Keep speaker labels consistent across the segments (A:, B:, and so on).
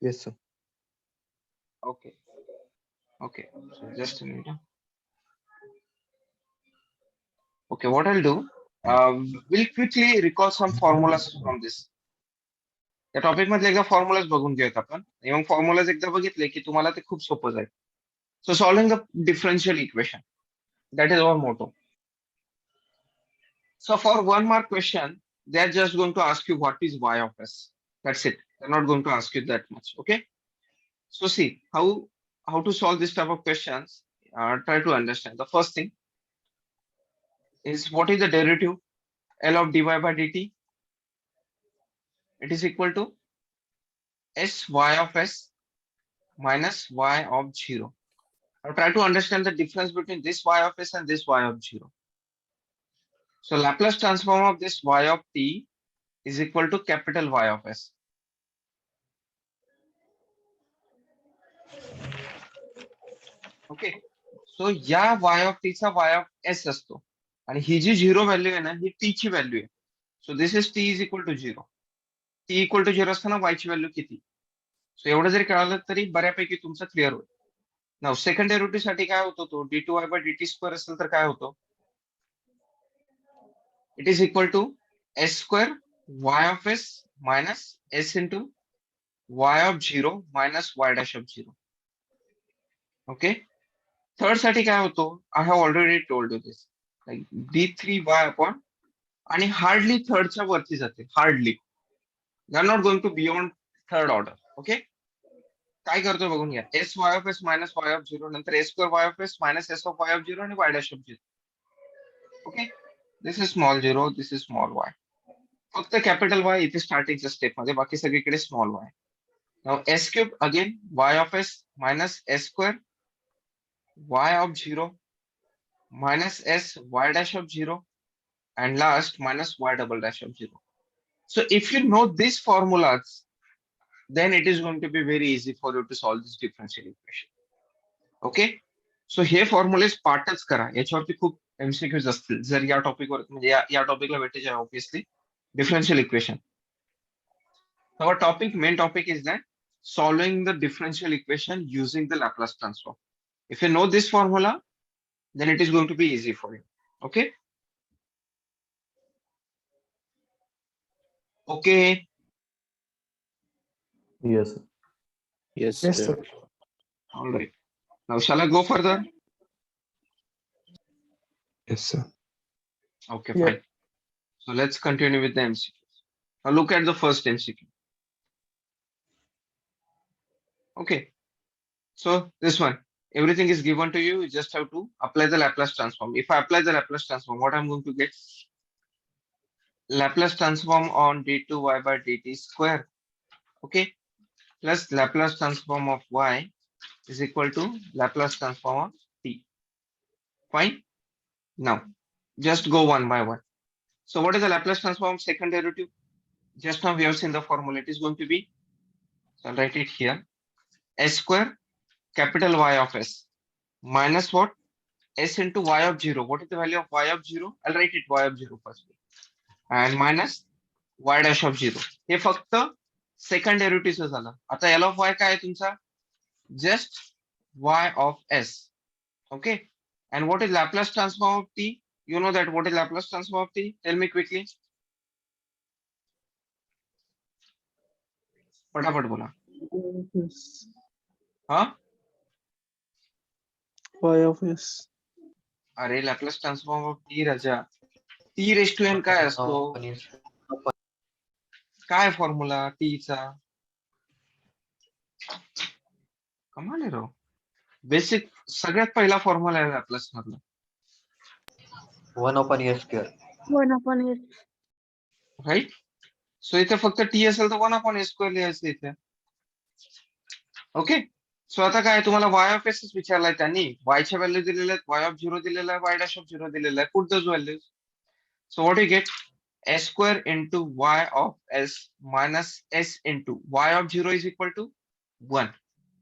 A: Yes, sir.
B: Okay. Okay. So just a minute. Okay, what I'll do, we'll quickly recall some formulas from this. या topic मधले एकदा formulas बघून घेऊयात आपण. मग formulas एकदा बघितले की तुम्हाला ते खूप सोपं जाईल. So solving the differential equation, that is our motto. So for 1 mark question, they are just going to ask you what is y of s. That's it. They're not going to ask you that much. Okay. So see how to solve this type of questions. Try to understand. The first thing is what is the derivative L of dy by dt? It is equal to s y of s minus y of 0. Now try to understand the difference between this y of s and this y of 0. So Laplace transform of this y of t is equal to capital Y of s. Okay. So या y of T चा y of s असतो आणि ही जी zero value आहे ना ही T ची value आहे. So this is T is equal to zero. T equal to zero असताना y ची व्हॅल्यू किती. सो एवढं जरी कळालं तरी बऱ्यापैकी तुमचं क्लिअर होईल. नाव सेकंड डेरिव्हेटिव्ह साठी काय होतो तो D two Y by D T square असेल तर काय होतो. It is equal to S square Y of S minus S into Y of zero minus Y dash of zero. Okay. Third साठी काय होतो I have already told you this like D three Y upon आणि hardly थर्डच्या वरती जाते hardly. They are not going to beyond third order. Okay. काय करतोय बघून घ्या S Y of S minus Y of zero नंतर S square Y of S minus S of Y of zero आणि Y dash of zero. Okay. This is small zero this is small Y. फक्त capital Y इथे स्टार्टिंगच्या step मध्ये बाकी सगळीकडे small Y. Now S cube again Y of S minus S square Y of zero minus s y dash of 0 and last minus y double dash of 0. So if you know these formulas, then it is going to be very easy for you to solve this differential equation. Okay. So हे फॉर्म्युलेस पाठच करा याच्यावरती खूप MCQs असतील जर या टॉपिकवर म्हणजे या टॉपिकला भेटेज आहे obviously differential equation. Our topic main topic is that solving the differential equation using the Laplace transform. If you know this formula, then it is going to be easy for you. Okay. Okay.
A: Yes, sir.
C: Yes,
D: Yes,
C: sir.
D: sir.
B: All right. Now, shall I go further?
D: Yes, sir.
B: Okay,
D: Yeah.
B: fine. So let's continue with the MCQs. Now look at the first MCQ. Okay. So this one, everything is given to you. You just have to apply the Laplace transform. If I apply the Laplace transform, what I'm going to get? Laplace transform on d2y by dt square. Okay. Plus Laplace transform of y is equal to Laplace transform of t. Fine. Now, just go one by one. So what is the Laplace transform of second derivative? Just now we have seen the formula. It is going to be, so I'll write it here, s square capital Y of s minus what? S into y of 0. What is the value of y of 0? I'll write it y of 0 first. And minus y dash of 0. हे फक्त second derivative झालं. आता L of y काय आहे तुमचा? Just y of s. Okay. And what is Laplace transform of t? You know that what is Laplace transform of t? Tell me quickly. फटाफट बोला. हाँ
D: Y of s.
B: अरे Laplace transform of T राजा T raise to N काय असतो काय formula T चा कमाल आहे राव बेसिक सगळ्यात पहिला फॉर्म्युला आहे लॅपलास मधला
C: 1/s².
E: 1/s.
B: राईट. सो इथे फक्त टी असेल तर 1/s² लिहायचं इथे. ओके. सो आता काय तुम्हाला वाय ऑफ एस विचारलाय त्यांनी वायच्या व्हॅल्यू दिलेल्या आहेत वाय ऑफ 0 दिलेला आहे वाय डॅश ऑफ 0 दिलेला आहे put those values. So what you get s square into y of s minus s into y of 0 is equal to 1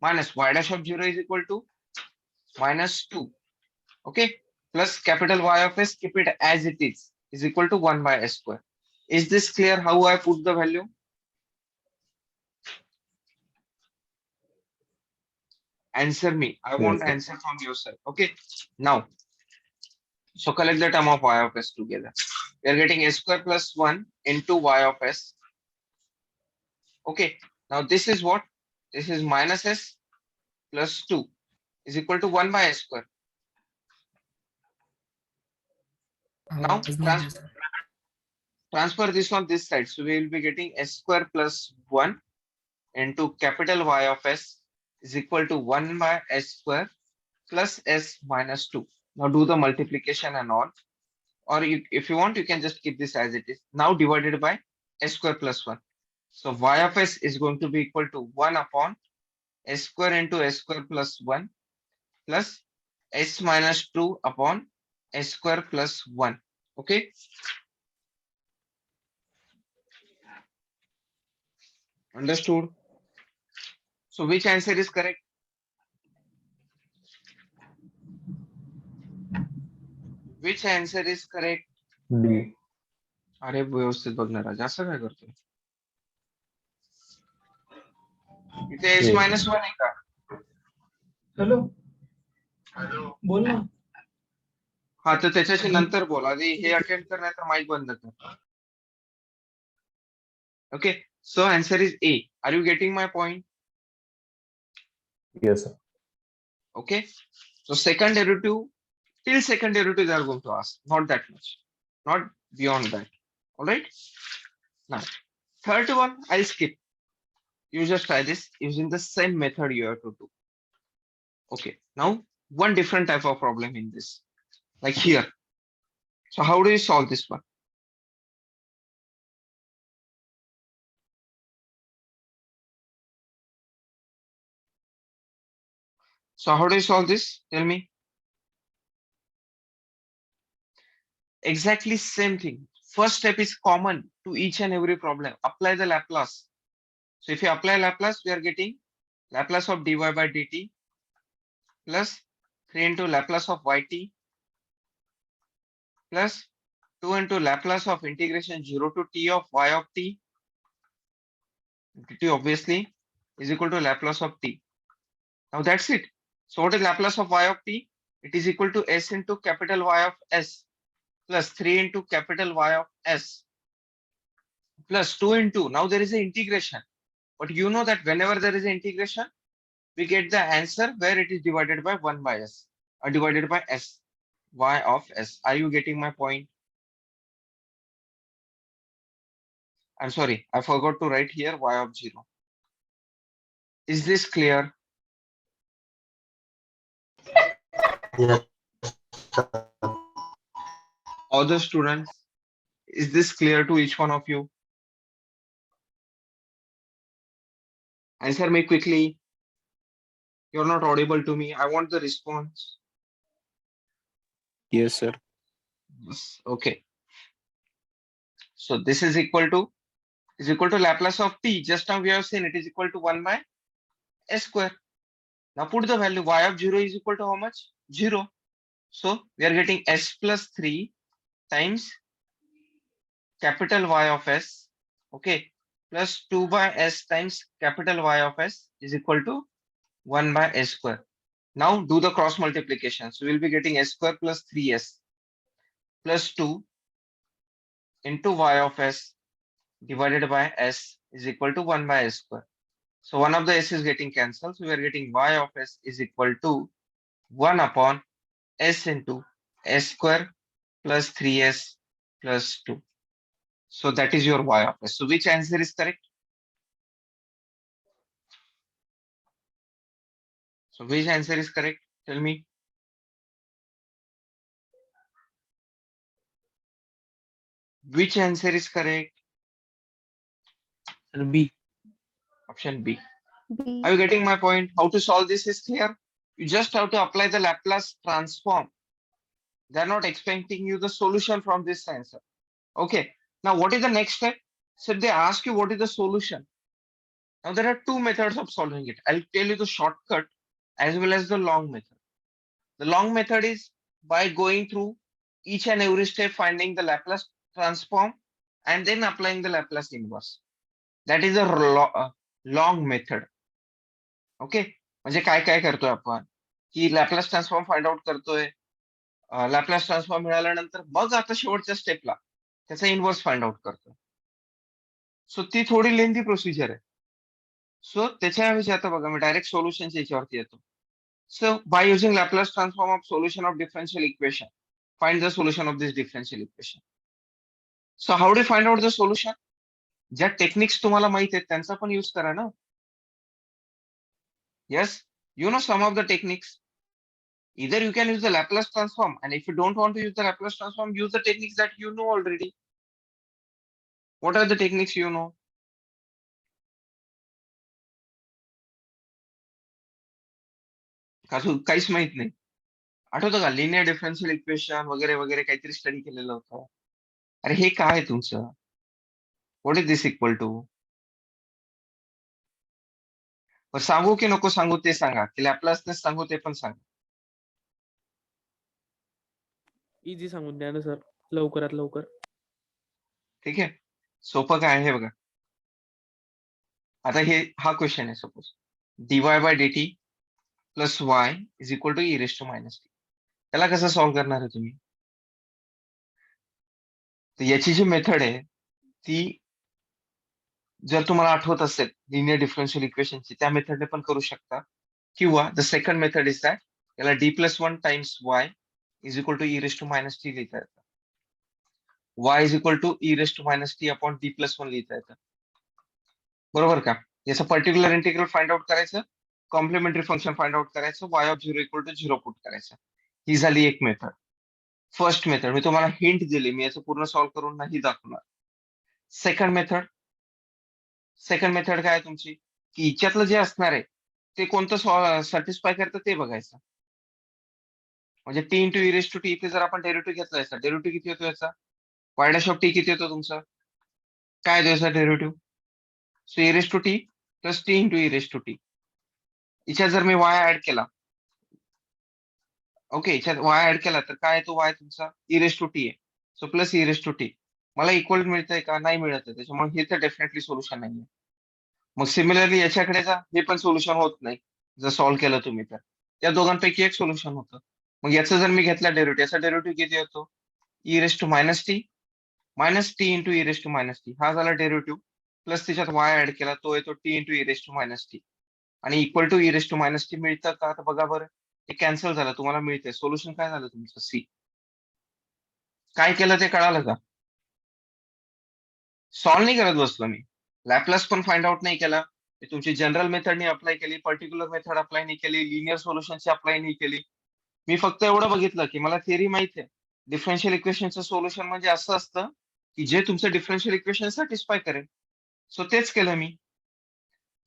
B: minus y dash of 0 is equal to minus 2. Okay. Plus capital Y of s, keep it as it is equal to 1 by s square. Is this clear how I put the value? Answer me. I
D: Yes,
B: want
D: sir.
B: answer from your side. Okay. Now, so collect the term of y of s together. We are getting s square plus 1 into y of s. Okay. Now this is what? This is minus s plus 2 is equal to 1 by s square. Now
A: आवाज नहीं आ रही sir
B: transfer this on this side. So we will be getting s square plus 1 into capital Y of s is equal to 1 by s square plus s minus 2. Now do the multiplication and all. Or if you want, you can just keep this as it is. Now divided by s square plus 1. So y of s is going to be equal to 1 upon s square into s square plus 1 plus s minus 2 upon s square plus 1. Okay. Understood? So which answer is correct? Which answer is correct?
D: D.
B: अरे व्यवस्थित बघणार राजा असं काय करतोय इथे S
D: A.
B: Minus 1 आहे का
A: hello बोल ना
B: हा तर त्याच्याशी नंतर बोल आधी हे अटेंड कर नाही तर माईक बंद कर okay so answer is A R you getting my point
D: Yes, sir.
B: okay so second derivative till second derivative they are going to ask not that much not beyond that all right now third one I'll skip you just try this using the same method you have to do okay now one different type of problem in this like here so how do you solve this one so how do you solve this tell me exactly same thing first step is common to each and every problem apply the Laplace so if you apply Laplace we are getting Laplace of dy by dt plus 3 into Laplace of yt plus 2 into Laplace of integration 0 to t of y of t dt obviously is equal to Laplace of t. Now that's it. So what is Laplace of y of t? It is equal to s into capital Y of s plus 3 into capital Y of s plus 2 into, now there is an integration. But you know that whenever there is an integration, we get the answer where it is divided by 1 by s or divided by s, y of s. Are you getting my point? I'm sorry, I forgot to write here y of 0. Is this clear?
D: Yes, sir.
B: Other students, is this clear to each one of you? Answer me quickly. You're not audible to me. I want the response.
D: Yes, sir.
B: Yes. Okay. So this is equal to Laplace of t. Just now we have seen it is equal to 1 by s square. Now put the value y of 0 is equal to how much? 0. So we are getting s plus 3 times capital Y of s. Okay. Plus 2 by s times capital Y of s is equal to 1 by s square. Now do the cross multiplication. So we'll be getting s square plus 3s plus 2 into y of s divided by s is equal to 1 by s square. So one of the s is getting cancelled. So we are getting y of s is equal to 1 upon s into s square plus 3s plus 2. So that is your y of s. So which answer is correct? So which answer is correct? Tell me. Which answer is correct?
D: B.
B: Option B.
C: B.
B: Are you getting my point? How to solve this is clear. You just have to apply the Laplace transform. They're not expecting you the solution from this answer. Okay. Now what is the next step? So they ask you what is the solution. Now there are two methods of solving it. I'll tell you the shortcut as well as the long method. The long method is by going through each and every step, finding the Laplace transform and then applying the Laplace inverse. That is a long method. Okay. म्हणजे काय काय करतोय आपण, की Laplace transform find out करतोय. Laplace transform मिळाल्यानंतर मग आता शेवटच्या स्टेपला त्याचा इनव्हर्स फाइंड आउट करतोय. सो ती थोडी लेंथी प्रोसिजर आहे. सो त्याच्याऐवजी आता बघा मी डायरेक्ट सोल्युशनच्या याच्यावरती येतो. So by using Laplace transform of solution of differential equation, find the solution of this differential equation. So how do you find out the solution? ज्या टेक्निक्स तुम्हाला माहित आहेत त्यांचा पण यूज करा ना. Yes, you know some of the techniques. Either you can use the Laplace transform, and if you don't want to use the Laplace transform, use the techniques that you know already. What are the techniques you know? काहीच माहित नाही. आठवतं का linear differential equation वगैरे वगैरे काहीतरी study केलेलं होतं. अरे हे काय आहे तुमचं? What is this equal to? सांगू की नको सांगू ते सांगा, की लॅपलासने सांगू ते पण सांगा.
A: इझी सांगून द्या ना सर, लवकरात लवकर.
B: ठीक आहे, सोपं काय आहे बघा. आता हा क्वेश्चन आहे suppose D Y by D T plus Y is equal to E raise to minus T. त्याला कसं सॉल्व्ह करणार आहे तुम्ही? तर याची जी मेथड आहे ती जर तुम्हाला आठवत असेल लिनियर डिफरन्शियल इक्वेशनची, त्या मेथडने पण करू शकता. किंवा the second method is that याला D plus one times Y is equal to E raise to minus T लिहिता येतं. y is equal to E raise to minus T upon D plus one लिहिता येतं. बरोबर का? याचं particular integral find out करायचं, complementary function find out करायचं, y of 0 equal to 0 put करायचं. ही झाली एक मेथड. फर्स्ट मेथड मी तुम्हाला हिंट दिली, मी याचं पूर्ण सॉल्व्ह करून नाही दाखवणार. सेकंड मेथड काय आहे तुमची, की हिच्यातलं जे असणार आहे ते कोणतं सॅटिस्फाय करतं ते बघायचं. म्हणजे T into E raise to T इथे जर आपण डेरिव्हेटिव्ह घेतला याचा, डेरिव्हेटिव्ह किती येतो याचा? वाय डॅश ऑफ टी किती येतो तुमचा? काय येतो याचा derivative? So E raise to T plus T into E raise to T. हिच्यात जर मी वाय ऍड केला, ओके, याच्यात वाय ऍड केला तर काय येतो वाय तुमचा? ई रेस टू टी आहे. So plus E raise to T. मला इक्वल मिळतंय का? नाही मिळत आहे. त्याच्यामुळे हे तर डेफिनेटली सोल्युशन नाहीये. मग सिमिलरली याच्याकडे जा, हे पण सोल्युशन होत नाही जर सॉल्व्ह केलं तुम्ही तर. त्या दोघांपैकी एक सोल्युशन होतं. मग याचं जर मी घेतला डेरिव्हेटिव्ह, याचा डेरिव्हेटिव्ह किती येतो? E raise to minus T into E raise to minus T. हा झाला डेरिव्हेटिव्ह. प्लस त्याच्यात वाय ऍड केला, तो येतो T into E raise to minus T. आणि equal to E raise to minus T मिळतं का? आता बघा बरं, ते कॅन्सल झालं, तुम्हाला मिळतंय. सोल्युशन काय झालं तुमचं? सी. काय केलं ते कळालं का? सॉल्व्ह नाही करत बसलो मी. लॅपलास पण फाइंड आउट नाही केला. तुमची जनरल मेथडनी अप्लाय केली, पर्टिक्युलर मेथड अप्लाय नाही केली, लिनियर सोल्युशनची अप्लाय नाही केली. मी फक्त एवढं बघितलं की मला थिअरी माहिती आहे. डिफरन्शियल इक्वेशनचं सोल्युशन म्हणजे असं असतं की जे तुमचं डिफरन्शियल इक्वेशन सॅटिस्फाय करेल. सो तेच केलं मी.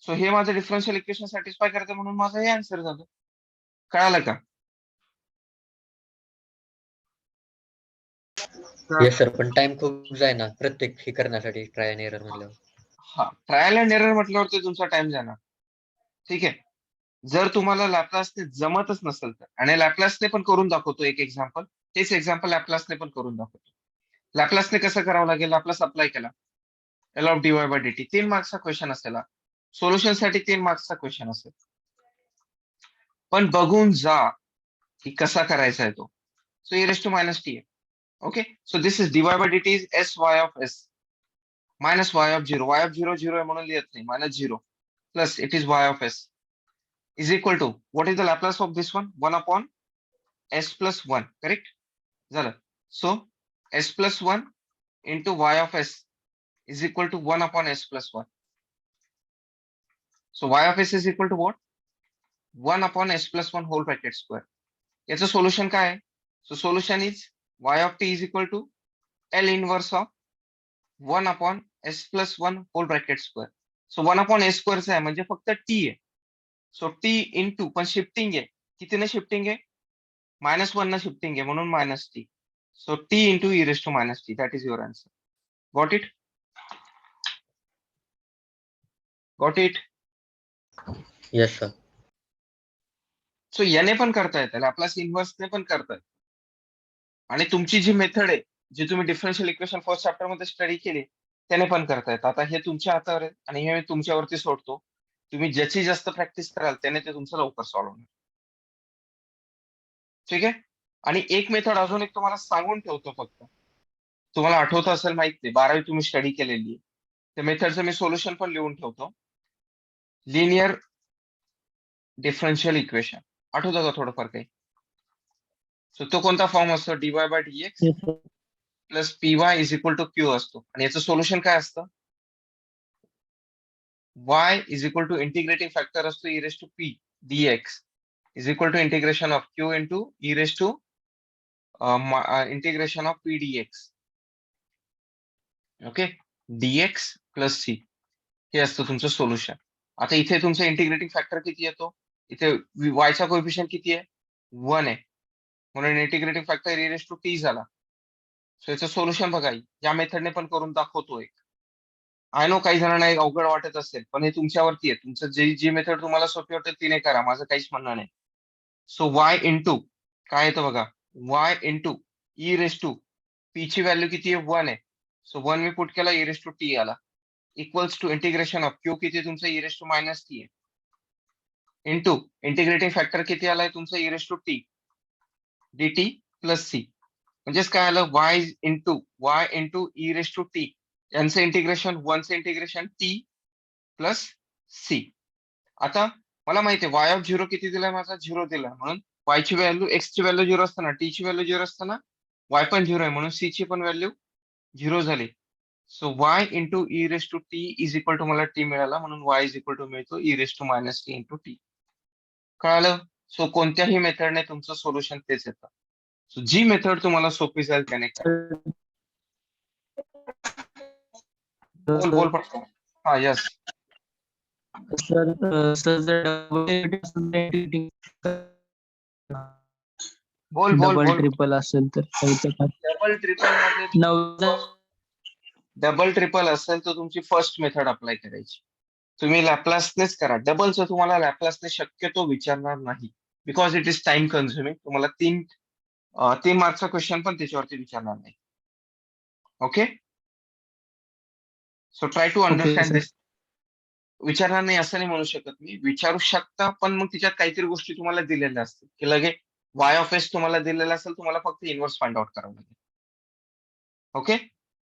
B: सो हे माझं डिफरन्शियल इक्वेशन सॅटिस्फाय करतं म्हणून माझं हे आन्सर झालं. कळालं का?
D: येस सर, पण टाइम खूप जाय ना प्रत्येक हे करण्यासाठी, ट्राय अँड एरर म्हणल्यावर.
B: हा, ट्रायल अँड एरर म्हटल्यावरती तुमचा टाइम जाणार. ठीक आहे. जर तुम्हाला लॅपलासने जमतच नसेल तर, आणि लॅपलासने पण करून दाखवतो एक एक्झाम्पल, तेच एक्झाम्पल लॅपलासने पण करून दाखवतो. लॅपलासने कसं करावं लागेल? लॅपलास अप्लाय केला, L of D Y by D T, 3 मार्क्सचा क्वेश्चन असेल. सोल्युशन साठी 3 मार्क्सचा क्वेश्चन असेल. पण बघून जा की कसा करायचा आहे तो. So E raise to minus T आहे. Okay, so this is D Y by D T is S Y of S minus Y of zero. Y of zero zero आहे म्हणून लिहित नाही, minus zero, plus it is Y of S is equal to, what is the Laplace of this one? 1 upon s plus 1, correct? झालं. So s plus 1 into y of s is equal to 1 upon s plus 1. So y of s is equal to what? 1 upon s plus 1 whole bracket square. याचं solution काय आहे? So solution is y of t is equal to L inverse of 1 upon s plus 1 whole bracket square. So 1 upon s square आहे म्हणजे फक्त t आहे. So T into, पण shifting आहे, कितीने शिफ्टिंग आहे? -1 न शिफ्टिंग आहे म्हणून minus T. So T into E raise to minus T, that is your answer. Got it? Got it?
D: Yes sir.
B: So याने पण करता येतं, लॅपलास इन्व्हर्सने पण करता येतं. आणि तुमची जी मेथड आहे, जी तुम्ही डिफरन्शियल इक्वेशन फर्स्ट चॅप्टर मध्ये स्टडी केली, त्याने पण करता येतं. आता हे तुमच्या हातावर आहे आणि हे मी तुमच्यावरती सोडतो तुम्ही ज्याची जास्त प्रॅक्टिस कराल त्याने ते तुमचं लवकर सॉल्व्ह होणार. ठीक आहे. आणि एक मेथड अजून एक तुम्हाला सांगून ठेवतो फक्त. तुम्हाला आठवत असेल माहित नाही, 12वी तुम्ही स्टडी केलेली आहे. त्या मेथडचं मी सोल्युशन पण लिहून ठेवतो. लिनियर डिफरन्शियल इक्वेशन आठवतं का थोडंफार काही? सो तो कोणता फॉर्म असतो? dy by dx
A: Yes, sir.
B: Plus py is equal to q असतो. आणि याचं सोल्युशन काय असतं? y is equal to integrating factor असतो e raise to p dx is equal to integration of q into e raise to integration of p dx. Okay, dx plus c हे असतं तुमचं solution. आता इथे तुमचा integrating factor किती येतो? इथे y चा कोएफिशियंट किती आहे? 1 आहे. म्हणून integrating factor e raise to t झाला. सो याचं सोल्युशन बघा, या मेथडने पण करून दाखवतो एक. आय नो काही जणांना एक अवघड वाटत असेल, पण हे तुमच्यावरती आहे. तुमचं जी मेथड तुम्हाला सोपी वाटेल तिने करा, माझं काहीच म्हणणं नाही. सो y इंटू काय येतं बघा, y into e raise to p ची व्हॅल्यू किती आहे? 1 आहे. सो 1 मी पुट केला, e रेस टू t आला. Equals to integration of q किती तुमचं e raise to minus t आहे. इंटू इंटिग्रेटिंग फॅक्टर किती आलाय तुमचं e raise to t dt plus c. म्हणजेच काय आलं? y into e raise to t यांचं इंटिग्रेशन 1 चं इंटिग्रेशन t प्लस c. आता मला माहिती आहे y ऑफ 0 किती दिलाय माझा? 0 दिलाय. म्हणून y ची व्हॅल्यू, x ची व्हॅल्यू 0 असताना t ची व्हॅल्यू 0 असताना y पण 0 आहे, म्हणून c ची पण व्हॅल्यू 0 झाली. So y into e raise to t is equal to मला t मिळाला, म्हणून y इज इक्वल टू मिळतो e raise to minus t into t. कळालं? सो कोणत्याही मेथडने तुमचं सोल्युशन तेच येतं. सो जी मेथड तुम्हाला सोपी जाईल त्याने करा. बोल बोल पटकन. हा यस.
A: सर जर
B: बोल बोल
A: डबल
B: बोल.
A: ट्रिपल असेल तर
B: डबल ट्रिपल मध्ये डबल ट्रिपल असेल तर तुमची फर्स्ट मेथड अप्लाय करायची. तुम्ही लॅपलासनेच करा. डबलचं तुम्हाला लॅपलासने शक्यतो विचारणार नाही, because it is time consuming. तुम्हाला तीन मार्कचा क्वेश्चन पण त्याच्यावरती विचारणार नाही. Okay, so try to understand this. विचारणार नाही असं नाही म्हणू शकत मी, विचारू शकता, पण मग तिच्यात काहीतरी गोष्टी तुम्हाला दिलेल्या असतील की लगे y ऑफ s तुम्हाला दिलेला असेल, तुम्हाला फक्त इनव्हर्स फाइंड आउट करावं लागेल. Okay,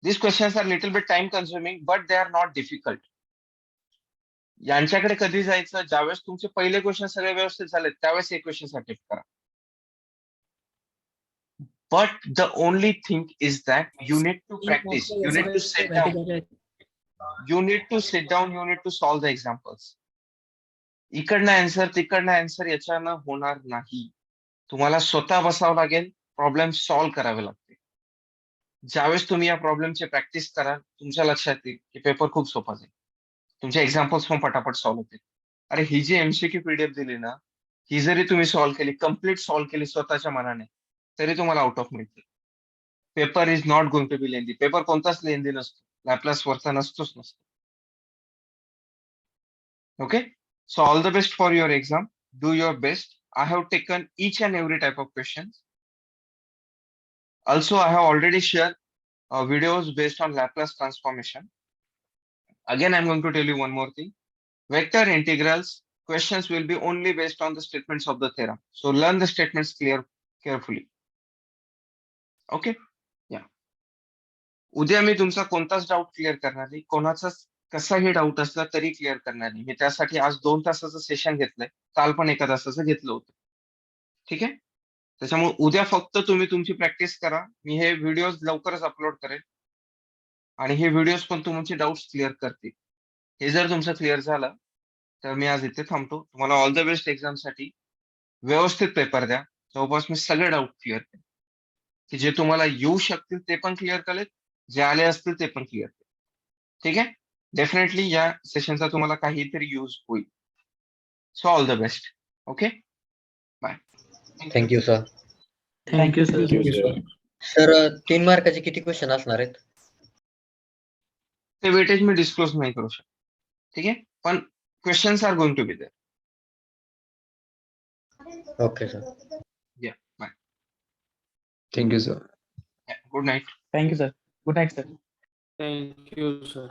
B: this questions are little bit time consuming but they are not difficult. यांच्याकडे कधी जायचं? ज्यावेळेस तुमचे पहिले क्वेश्चन सगळे व्यवस्थित झाले त्यावेळेस हे क्वेश्चन अटेम्प्ट करा. But the only thing is that you need to practice, you need to sit down, you need to sit down, you need to solve the examples. इकडनं आन्सर तिकडनं आन्सर याच्यानं होणार नाही. तुम्हाला स्वतः बसावं लागेल, प्रॉब्लेम सॉल्व्ह करावे लागते. ज्यावेळेस तुम्ही या प्रॉब्लेमची प्रॅक्टिस कराल तुमच्या लक्षात येईल की पेपर खूप सोपा जाईल, तुमचे एक्झाम्पल्स पण पटापट सॉल्व्ह होतील. अरे ही जी एमसीक्यू पीडीएफ दिली ना, ही जरी तुम्ही सॉल्व्ह केली, कम्प्लीट सॉल्व्ह केली स्वतःच्या मनाने, तरी तुम्हाला आउट ऑफ मिळतील. Paper is not going to be lengthy. Paper कोणताच लेंदी नसतो, लॅपलास वरचा नसतोच नसतो. Okay, so all the best for your exam. Do your best. I have taken each and every type of questions. Also, I have already shared videos based on Laplace transformation. Again, I'm going to tell you one more thing. Vector integrals questions will be only based on the statements of the theorem. So learn the statements carefully. Okay? Yeah. उद्या मी तुमचा कोणताच doubt clear करणार नाही, कोणाचाच कसाही doubt असला तरी clear करणार नाही. मी त्यासाठी आज 2 तासाचं सेशन घेतलंय, काल पण 1 तासाचं घेतलं होतं. ठीक आहे, त्याच्यामुळे उद्या फक्त तुम्ही तुमची प्रॅक्टिस करा. मी हे व्हिडिओज लवकरच अपलोड करेल आणि हे व्हिडिओज पण तुमचे डाऊट्स क्लिअर करतील. हे जर तुमचं क्लिअर झालं तर मी आज इथे थांबतो. तुम्हाला ऑल द बेस्ट एक्झामसाठी. व्यवस्थित पेपर द्या. जवळपास मी सगळे डाऊट क्लिअर केले, की जे तुम्हाला येऊ शकतील ते पण क्लिअर केलेत, जे आले असतील ते पण क्लिअर केले. ठीक आहे, डेफिनेटली या सेशनचा तुम्हाला काहीतरी यूज होईल. So all the best. Okay, bye.
D: Thank you sir.
A: Thank you sir.
D: Sir 3 मार्काचे किती क्वेश्चन असणार आहेत?
B: ते वेटेज मी डिस्क्लोज नाही करू शकत. ठीक आहे, पण questions are going to be there.
D: Okay sir.
B: Yeah, bye.
C: Thank you, sir.
B: Good night.
E: Thank you, sir. Good night, sir.
A: Thank you sir.